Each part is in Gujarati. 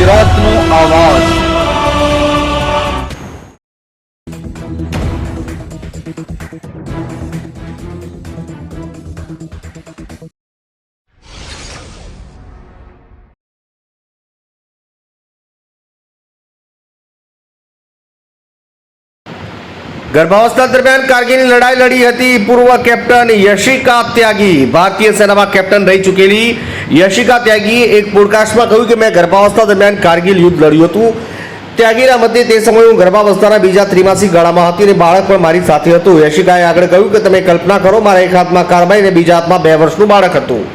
ગુજરાતનો આવાજ। गर्भावस्था दरमियान कारगिल लड़ाई लड़ी हती पूर्व कैप्टन यशिका त्यागी। भारतीय सेना में कैप्टन रही चुकेली यशिका त्यागी एक पॉडकास्ट में कह્યું કે मैं गर्भावस्था दरमियान कारगिल युद्ध लड़્યું હતું। ત્યાગીના મતે તે સમયે હું ગર્ભાવસ્થાના બીજા ત્રિમાસિક ગાળામાં હતી અને બાળક પણ મારી સાથે હતું। યશિકાએ આગળ કહ્યું કે તમે કલ્પના કરો, મારા એક હાથમાં કાર્બાઇન અને બીજા હાથમાં 2 વર્ષનું બાળક હતું।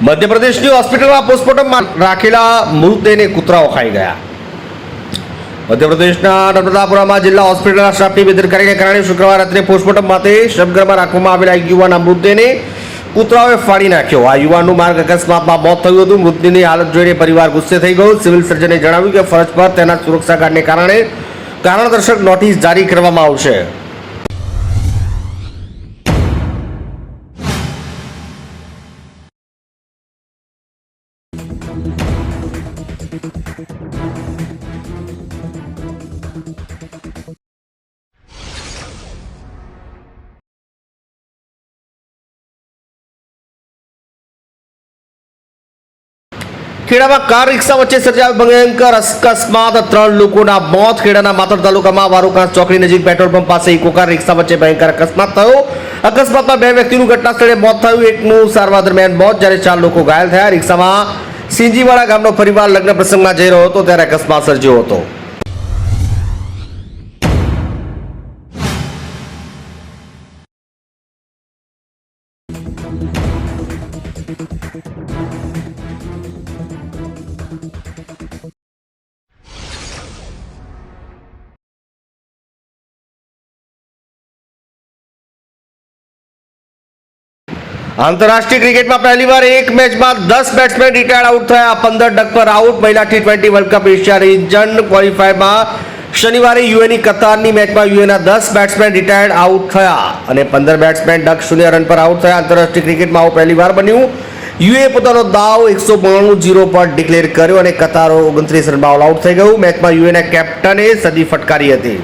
મધ્યપ્રદેશની હોસ્પિટલમાં પોસ્ટમોર્ટમમાં રાખેલા મૃતદેહને કૂતરાઓ ખાઈ ગયા। મધ્યપ્રદેશના નર્મદાપુરામાં જિલ્લા હોસ્પિટલના સ્ટાફની બેદરકારીને કારણે શુક્રવાર રાત્રે પોસ્ટમોર્ટમ માટે શબગરમાં રાખવામાં આવેલા એક યુવાનના મૃતદેહને કૂતરાઓએ ફાડી નાખ્યો। આ યુવાનનું માર્ગ અકસ્માતમાં મોત થયું હતું। મૃતદેહની હાલત જોઈને પરિવાર ગુસ્સે થઈ ગયો। સિવિલ સર્જને જણાવ્યું કે ફરજ પર તેના સુરક્ષા ગાર્ડને કારણે કારણદર્શક નોટિસ જારી કરવામાં આવશે। ખેડામાં કાર રિક્ષા વચ્ચે સર્જાયો ભયંકર અકસ્માત, 3 લોકોના મોત। ખેડાના માતર તાલુકામાં વારુકાંસ ચોકડી નજીક પેટ્રોલ પંપ પાસે ઇકો કાર રિક્ષા વચ્ચે ભયંકર અકસ્માત થયો। અકસ્માતમાં 2 વ્યક્તિનું ઘટના સ્થળે મોત થયું। એકનું સારવાર દરમિયાન મોત, જ્યારે 4 લોકો ઘાયલ થયા। રિક્ષામાં સિંજીવાડા ગામનો પરિવાર લગ્ન પ્રસંગમાં જઈ રહ્યો હતો ત્યારે અકસ્માત સર્જ્યો હતો। आंतरराष्ट्रीय क्रिकेट में पहली बार एक मैच में 10 बैट्समैन रिटायर्ड आउट થયા। 15 डक पर आउट। महिला T20 world cup Asia region qualifier में शनिवार यूएनी कतारनी मैच में यूएना 10 बैट्समैन रिटायर्ड आउट થયા અને 15 बैट्समैन डक 0 रन पर आउट થયા। आंतरराष्ट्रीय क्रिकेट में आવું पहली बार बन्યું। यूए પોતાનો દાવ 192 पर डिक्लेर કર્યો અને કતાર 29 રનમાં ઓલ આઉટ થઈ ગયું। મેચમાં यूएના કેપ્ટને સદી ફટકારી હતી।